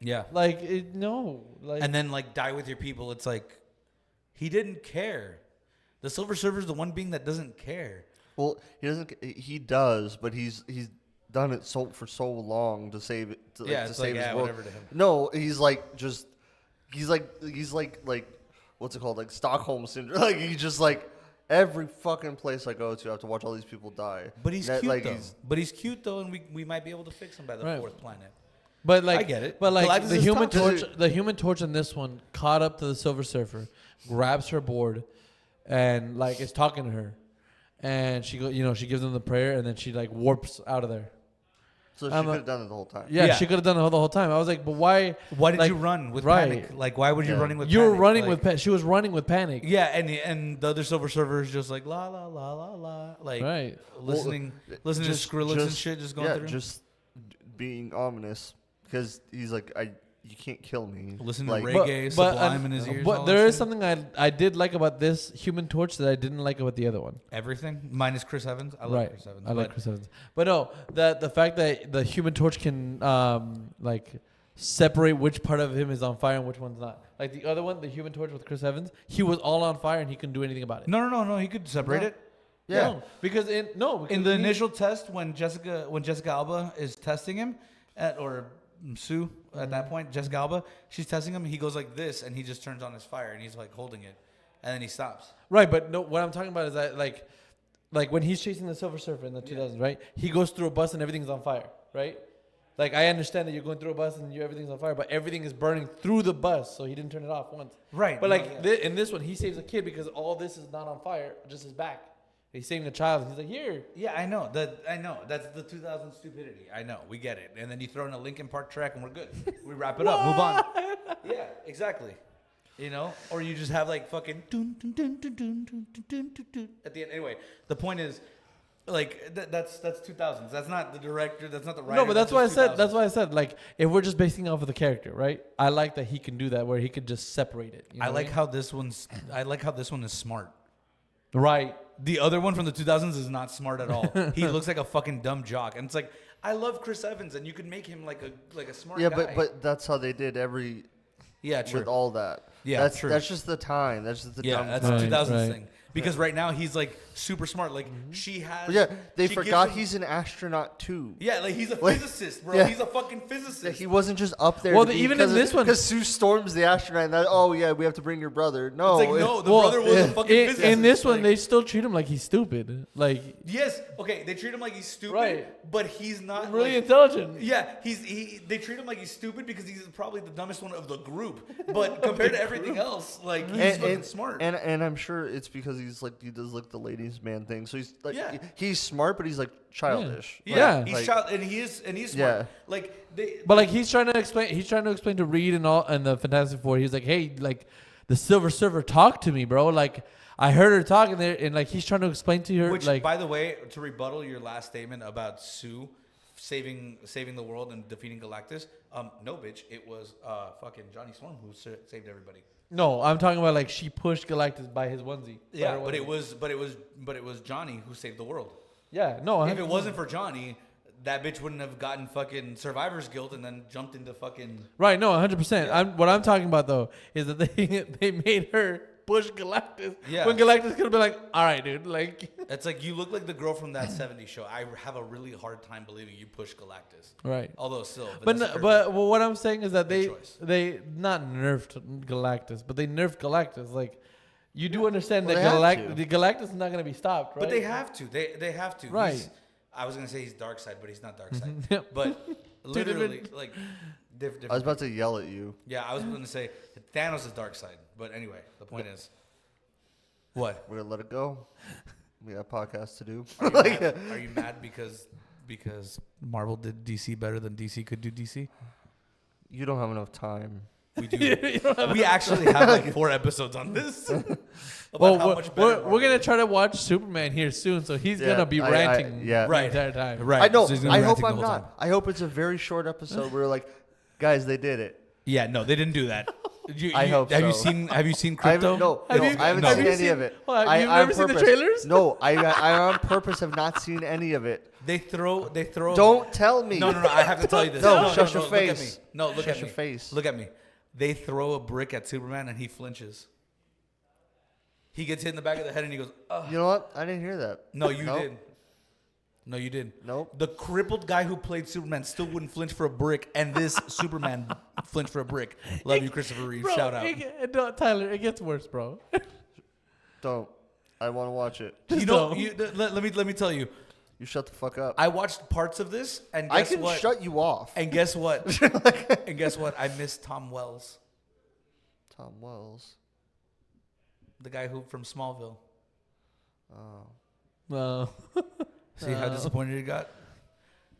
Yeah. Like no. Like And then like die with your people. It's like he didn't care. The Silver Surfer's the one being that doesn't care. Well, he doesn't. He does, but he's done it for so long to save it. To, Yeah, to it's save like, his yeah, world. whatever to him. No, he's like what's it called? Like Stockholm syndrome. Like he's just like every fucking place I go to, I have to watch all these people die. But he's That, cute like, though. But he's cute though, and we might be able to fix him by the Right. 4th planet. But like, I get it. But like Galactus the is Human tough. Torch, the Human Torch in this one caught up to the Silver Surfer, grabs her board, and like is talking to her, and she she gives him the prayer, and then she like warps out of there. So she I'm could a- have done it the whole time. Yeah, Yeah. she could have done it the whole time. I was like, but why? Why did like, you run with right. panic? Like, why would you Yeah. running with? You were panic? running Like, with. She was running with panic. Yeah, and the other Silver Surfer is just like la la la la la, like Right. listening to Skrillex and shit, just going through. just being ominous because he's like, you can't kill me. Listen to like, reggae, Sublime in his ears. But all there that is shit. something I did like about this Human Torch that I didn't like about the other one. Everything minus Chris Evans. I love Right. Chris Evans. I like but Chris Evans. But no, the fact that the Human Torch can like separate which part of him is on fire and which one's not. Like the other one, the Human Torch with Chris Evans, he was all on fire and he couldn't do anything about it. No. He could separate No. it. Yeah. No, because In the initial test, when Jessica Alba is testing him, or Sue at that point, Jessica Alba, she's testing him. He goes like this, and he just turns on his fire, and he's like holding it, and then he stops. Right, but no, what I'm talking about is that like when he's chasing the Silver Surfer in the 2000s, right? He goes through a bus and everything's on fire, right? Like I understand that you're going through a bus and everything's on fire, but everything is burning through the bus, so he didn't turn it off once. Right. But no, like yeah. in this one, he saves a kid because all this is not on fire, just his back. He's saving a child. He's like, here. Yeah, I know. That's the 2000 stupidity. I know. We get it. And then you throw in a Linkin Park track and we're good. We wrap it up. Move on. Yeah, exactly. You know? Or you just have like fucking dun, dun, dun, dun, dun, dun, dun, dun, dun. At the end. Anyway, the point is, like, that's 2000s. That's not the director. That's not the writer. No, but that's why I just said. 2000s. That's why I said. Like, if we're just basing off of the character, right? I like that he can do that, where he could just separate it. You know I what like mean? how this one's. I like how this one is smart. Right. The other one from the 2000s is not smart at all. He looks like a fucking dumb jock, and it's like I love Chris Evans, and you can make him like a smart Yeah, guy. but that's how they did yeah, true. with all that. Yeah, that's true. That's just the time. That's just the Yeah, dumb that's time. a Right, 2000s right. thing. Because right now he's like super smart. Like she has. But yeah, they she forgot gives him- he's an astronaut too. Yeah, like he's a Like, physicist, bro. yeah. He's a fucking physicist. That he wasn't just up there. Well, to be even in this one- because Sue Storm's the astronaut. And that, oh yeah, we have to bring your brother. No, It's like no, the Well, brother was a fucking physicist. in this one, Like, they still treat him like he's stupid. Like yes, okay, they treat him like he's stupid, Right. but he's not really like, intelligent. Yeah, they treat him like he's stupid because he's probably the dumbest one of the group. But compared to everything else, like he's fucking smart. And I'm sure it's because he does like the ladies man thing. So he's like Yeah. he's smart, but he's like childish. Yeah. he's Like- child, and he's smart. Yeah. Like they, But like he's trying to explain to Reed and the Fantastic Four. He's like, hey, like the Silver Surfer talked to me, bro. Like I heard her talking there, and like he's trying to explain to her, Which, like, by the way, to rebuttal your last statement about Sue saving the world and defeating Galactus, no, bitch, it was fucking Johnny Storm who saved everybody. no, I'm talking about like she pushed Galactus by his onesie. by Yeah, her but onesie. it was Johnny who saved the world. Yeah, no. If it wasn't for Johnny, that bitch wouldn't have gotten fucking survivor's guilt and then jumped into fucking. Right, no, 100%. What I'm talking about though is that they made her push Galactus. Yeah. When Galactus could have been like, all right, dude, like. It's like you look like the girl from that '70s show. I have a really hard time believing you pushed Galactus. Right. Although still, But Vanessa Kirby- well, what I'm saying is that Good choice. they not nerfed Galactus, but they nerfed Galactus. Like, you do understand Well, that they have to. Galactus is not going to be stopped, right? But they have to. They have to. Right. I was gonna say he's dark side, but he's not dark side. Yep. But literally, different- like, different. I was about to yell at you. Yeah, I was gonna say Thanos is dark side. But anyway, the point is, what? We're gonna let it go. We got a podcast to do. Are you mad because Marvel did DC better than DC could do DC? You don't have enough time. We do. We actually have like 4 episodes on this. About Well, how much better we're gonna Marvel try to watch Superman here soon, so he's Yeah, gonna be I- ranting yeah. the Right. entire time. is. Right. I know. so he's gonna I be hope ranting the I'm whole not. time. I hope it's a very short episode where like, guys, they did it. Yeah, no, they didn't do that. I hope Have you so. seen I Crypto? haven't, no, Have no, you- I haven't no. seen Have any you of seen- it. What, I you've on never seen the purpose- trailers? No, I on purpose have not seen any of it. They throw. Don't tell me. No, I have to tell you this. No, shut your look at me. face. No, look Shut at your me. face. Look at me. They throw a brick at Superman and he flinches. He gets hit in the back of the head and he goes, "Ugh." You know what? I didn't hear that. No, you No. did. No, you didn't. Nope. The crippled guy who played Superman still wouldn't flinch for a brick, and this Superman flinched for a brick. Love you, Christopher Reeve. Bro, Shout out. No, Tyler, it gets worse, bro. Don't. I want to watch it. You know, don't. let me tell you. You shut the fuck up. I watched parts of this, and I guess can what? shut you off. And guess what? And guess what? I miss Tom Wells, Tom Wells. the guy who from Smallville. Oh. No. See how disappointed you got?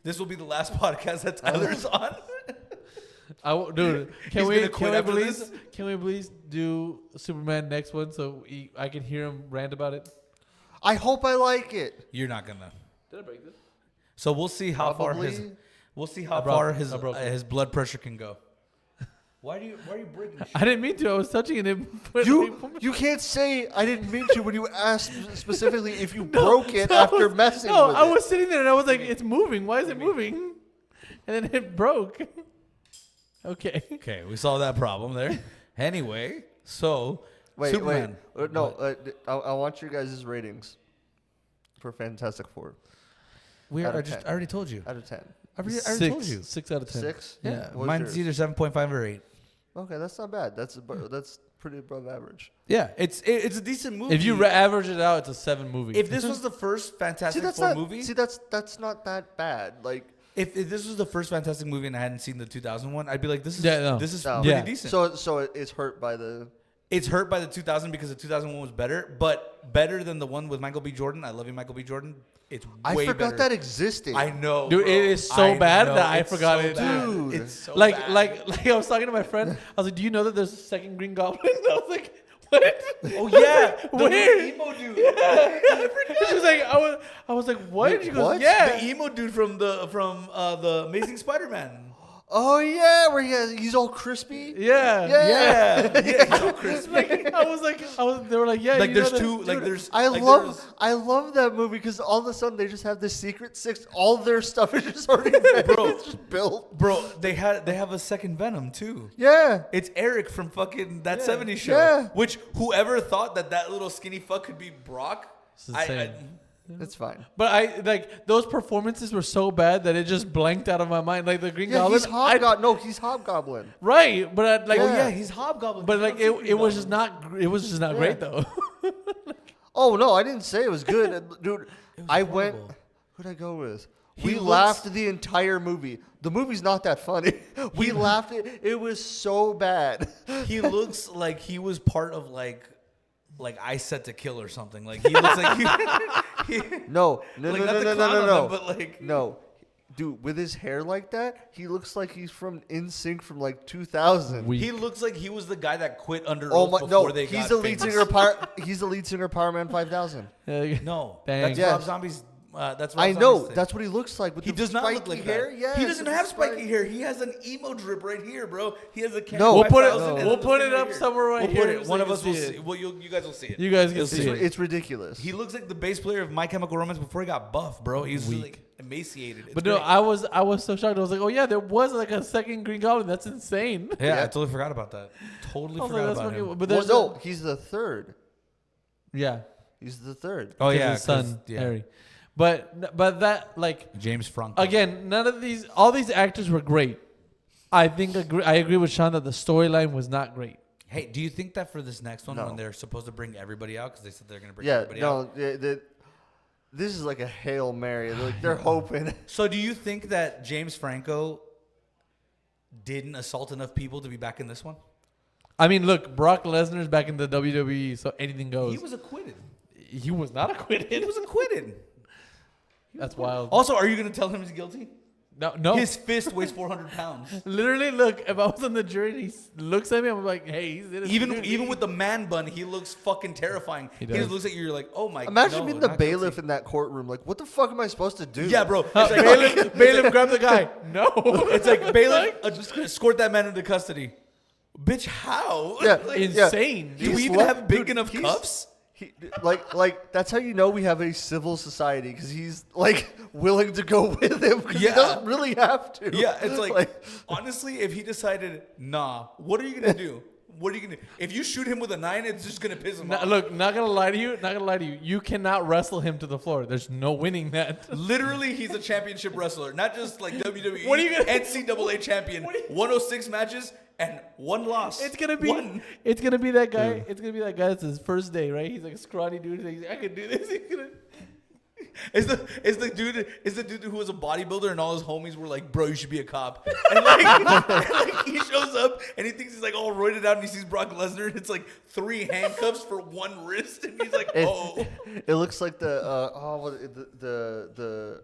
This will be the last podcast that Tyler's on. Dude, He's can we gonna quit after this? can we please do Superman next one so I can hear him rant about it? I hope I like it. You're not gonna. Did I break this? So we'll see how far his blood pressure can go. Why are you breaking shit? I didn't mean to. I was touching it. You can't say I didn't mean to when you asked specifically if you broke it after messing No, with I it. was sitting there and I was like, it's moving. Why is it moving? And then it broke. Okay. Okay, we solved that problem there. Anyway, so Superman. Wait. I want your guys' ratings for Fantastic Four out of 10. I already told you. out of 10. I already told you. 6 out of 10. 6? Yeah, What was mine's yours? either 7.5 or 8. Okay, that's not bad. That's pretty above average. Yeah, it's a decent movie. If you average it out, it's a 7 movie. if this was the first Fantastic that's Four not movie, that's not that bad. Like if this was the first Fantastic movie and I hadn't seen the 2001, I'd be like, this is no. No. pretty Yeah. decent. so it's hurt by the. It's hurt by the 2000 because the 2001 was better, but better than the one with Michael B. Jordan. I love you, Michael B. Jordan. It's I way forgot better. that existed. I know, Dude, bro. it is so bad know, that I it's forgot so it. bad. Dude. It's so like bad. I was talking to my friend. I was like, "Do you know that there's a second Green Goblin?" I was like, "What?" Oh yeah, the Where? emo dude. She was like, I was like, "What?" Wait, She goes, what? "Yeah." The emo dude from the Amazing Spider-Man. Oh yeah, where he's all crispy. Yeah. Yeah. Yeah, so crispy. They were like, "Yeah." Like you know there's that- two, like Dude, there's. I like, love that movie because all of a sudden they just have this secret six. All their stuff is just already Bro. it's just built. Bro, they have a second Venom too. Yeah. It's Eric from fucking that 70s show. Yeah. Which whoever thought that little skinny fuck could be Brock? It's insane. It's fine. But I like those performances were so bad that it just blanked out of my mind. Like the Green Yeah, Goblin, he's Hobgoblin. No, he's Hobgoblin. right? But I, like, Oh Yeah. yeah, he's Hobgoblin. but You like don't see it was Green just not. It was just not great though. Oh no, I didn't say it was good, dude. I went. horrible. Who'd I go with? He We looks- laughed the entire movie. The movie's not that funny. We laughed it. It was so bad. He looks like he was part of like I Set to Kill or something. Like he looks like he No, like, not to clown on them, but like No. Dude, with his hair like that, he looks like he's from NSYNC from like 2000. he looks like he was the guy that quit under Oh oath my before no, they he's got the lead famous. singer. He's the lead singer of Power Man 5000. No, Dang. that's Yes. Rob Zombie's. That's Rob I Zombie's know. thing. That's what he looks like with He the does not look spiky like hair. that. Yes, He doesn't with have the spiky hair. He has an emo drip right here, bro. He has a No. We'll put it. 5000 and We'll then put the it thing up right here. somewhere right We'll here. put it. so One you of can us will see see. it. Well, you guys will see it. You guys can You'll see it. It's ridiculous. He looks like the bass player of My Chemical Romance before he got buff, bro. He's just, like emaciated. It's But no, great. I was so shocked. I was like, "Oh yeah, there was like a second Green Goblin. That's insane." yeah, I Yeah. totally forgot about that. Totally I was like, forgot "That's about fucking." him. But Well, there's no, he's the third. yeah. He's the third. Oh Because yeah, his son 'cause- Harry. But that like James Franco. again, none of these, all these actors were great. I agree with Sean that the storyline was not great. Hey, do you think that for this next one, No. when they're supposed to bring everybody out, because they said they're going to bring Yeah, everybody out? no, this is like a Hail Mary. They're hoping. So do you think that James Franco didn't assault enough people to be back in this one? I mean, look, Brock Lesnar's back in the WWE, so anything goes. He was acquitted. He was not acquitted. He was acquitted. That's wild. Also, are you going to tell him he's guilty? No. His fist weighs 400 pounds. Literally, look, if I was on the jury and he looks at me, I'm like, hey, he's innocent. Even with the man bun, he looks fucking terrifying. He does. just looks at you, you're like, oh my god. Imagine no, being the not bailiff guilty. in that courtroom. Like, what the fuck am I supposed to do? Yeah, bro. It's like, bailiff grabbed the guy. No. it's like bailiff, just escort that man into custody. Bitch, how? Yeah, Like, insane. do we He's even left- have big dude, enough he's- cuffs? Like that's how you know we have a civil society because he's like willing to go with him because Yeah. he doesn't really have to. Yeah, it's like honestly, if he decided, nah, what are you gonna do? What are you gonna do? If you shoot him with a 9, it's just gonna piss him off. Look, not gonna lie to you. You cannot wrestle him to the floor. There's no winning that. Literally, he's a championship wrestler, not just like WWE. What are you gonna- NCAA champion, 106 matches and 1 loss. It's gonna be that guy. Dude. It's gonna be that guy. It's his first day, right? He's like a scrawny dude. He's like, I could do this. He's gonna. Is the dude who was a bodybuilder and all his homies were like, bro, you should be a cop. And like he shows up and he thinks he's like all roided out and he sees Brock Lesnar and it's like 3 handcuffs for 1 wrist and he's like, oh. It looks like the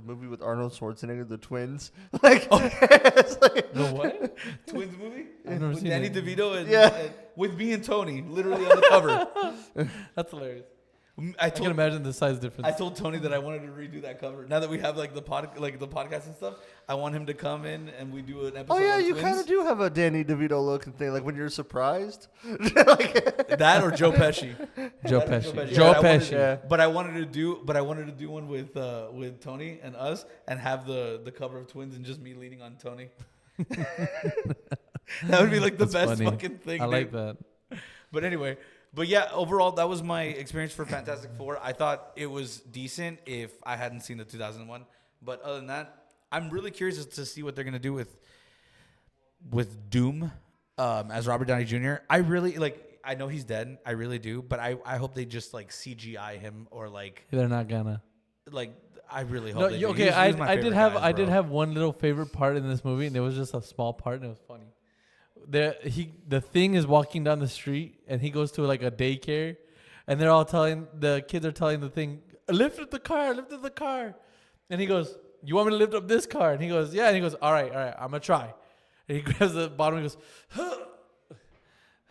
movie with Arnold Schwarzenegger, The Twins. Like, it's like The what? Twins movie I've never with seen Danny it. DeVito and, Yeah. and with me and Tony literally on the cover. That's hilarious. I I can told imagine the size difference. I told Tony that I wanted to redo that cover. Now that we have like the podcast and stuff, I want him to come in and we do an episode. oh yeah, on you Twins. kind of do have a Danny DeVito looking thing, like when you're surprised. Like, That or Joe Pesci. Joe That or Pesci. Yeah, Joe I wanted- Pesci. yeah. But I wanted to do one with Tony and us and have the cover of Twins and just me leaning on Tony. That would be like the That's best funny. fucking thing. I like dude. that. But yeah, overall that was my experience for Fantastic Four. I thought it was decent if I hadn't seen the 2001. But other than that, I'm really curious to see what they're gonna do with Doom as Robert Downey Jr. I really like. I know he's dead. I really do. But I hope they just like CGI him or like They're not gonna. I really hope. No, they you- do. okay. He was my I did favorite have guy, bro. one little favorite part in this movie, and it was just a small part, and it was funny. The thing is walking down the street, and he goes to like a daycare, and the kids are telling the thing, lift up the car, and he goes, you want me to lift up this car? And he goes, yeah, and he goes, all right, I'm gonna try, and he grabs the bottom, and he goes,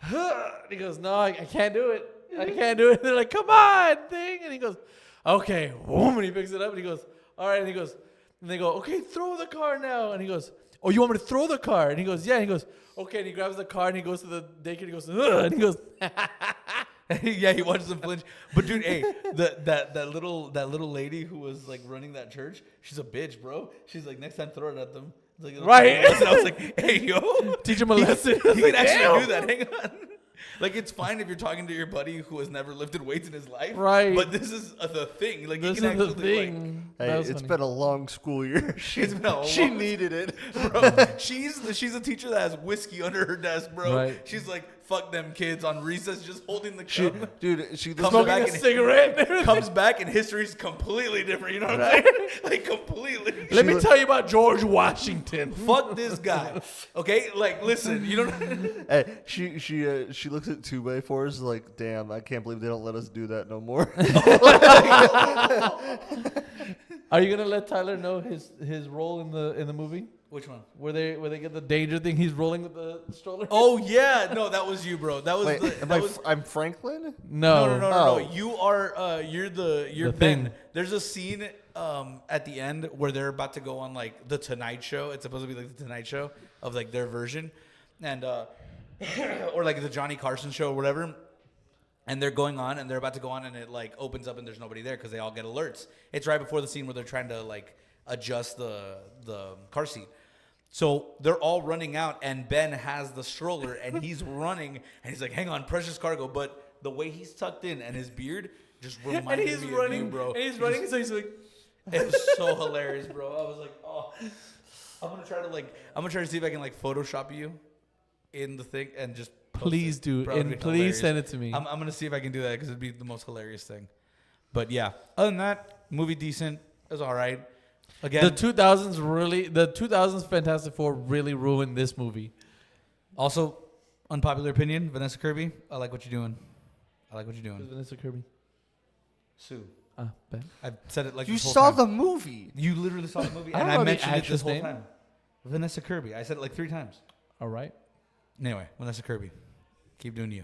and he goes, no, I can't do it, And they're like, come on, thing, and he goes, okay, boom, and he picks it up, and he goes, all right, and he goes, and they go, okay, throw the car now, and he goes, oh, you want me to throw the car? And he goes, yeah. And he goes, okay. And he grabs the car and he goes to the daycare and he goes, ugh, and he goes, Yeah, he watches them flinch. But dude, hey, that little lady who was like running that church, she's a bitch, bro. She's like, next time throw it at them. It's like, Right. And I was like, hey, yo, teach him a lesson. he can actually do that. Hang on. Like, it's fine if you're talking to your buddy who has never lifted weights in his life. Right. But this is the thing. Like, This you can is the actually, thing. hey, That was it's funny. been a long school year. It's been a She long- needed it. bro, she's a teacher that has whiskey under her desk, bro. Right. She's like, fuck them kids on recess, just holding the She, cup. dude, she Comes looks back Smoking a and- cigarette. Comes back and history's completely different. You know what I'm saying? Like, completely. Let me tell you about George Washington. Fuck this guy. Okay, like listen, you don't. Hey, she looks at 2x4s like, damn, I can't believe they don't let us do that no more. Are you gonna let Tyler know his role in the movie? Which one? Where they get the danger thing? He's rolling with the stroller. Oh yeah, no, that was you, bro. That was Wait, the. am That I was, I'm Franklin? no. Oh. You are. You're The Ben. thing. There's a scene at the end where they're about to go on like the Tonight Show. It's supposed to be like the Tonight Show of like their version, and or like the Johnny Carson show or whatever. And they're going on, and they're about to go on, and it like opens up, and there's nobody there because they all get alerts. It's right before the scene where they're trying to like adjust the car seat. So they're all running out, and Ben has the stroller, and he's running, and he's like, "Hang on, precious cargo." But the way he's tucked in and his beard just And reminded he's me running, of you, bro. and he's running, so he's like, It was so hilarious, bro. I was like, "Oh, I'm gonna try to see if I can like Photoshop you in the thing and just." post please it. do, Bro, it'd and be please hilarious. send it to me. I'm gonna see if I can do that because it'd be the most hilarious thing. But yeah, other than that, movie decent. It was all right. Again, The 2000s Fantastic Four really ruined this movie. also unpopular opinion, Vanessa Kirby. I like what you're doing. Who's Vanessa Kirby? Sue. Ben. I've said it like You this whole saw time. the movie. You literally saw the movie, I don't and I know the mentioned it this actress whole name. time. Vanessa Kirby. I said it like 3 times. All right. Anyway, Vanessa Kirby. Keep doing you.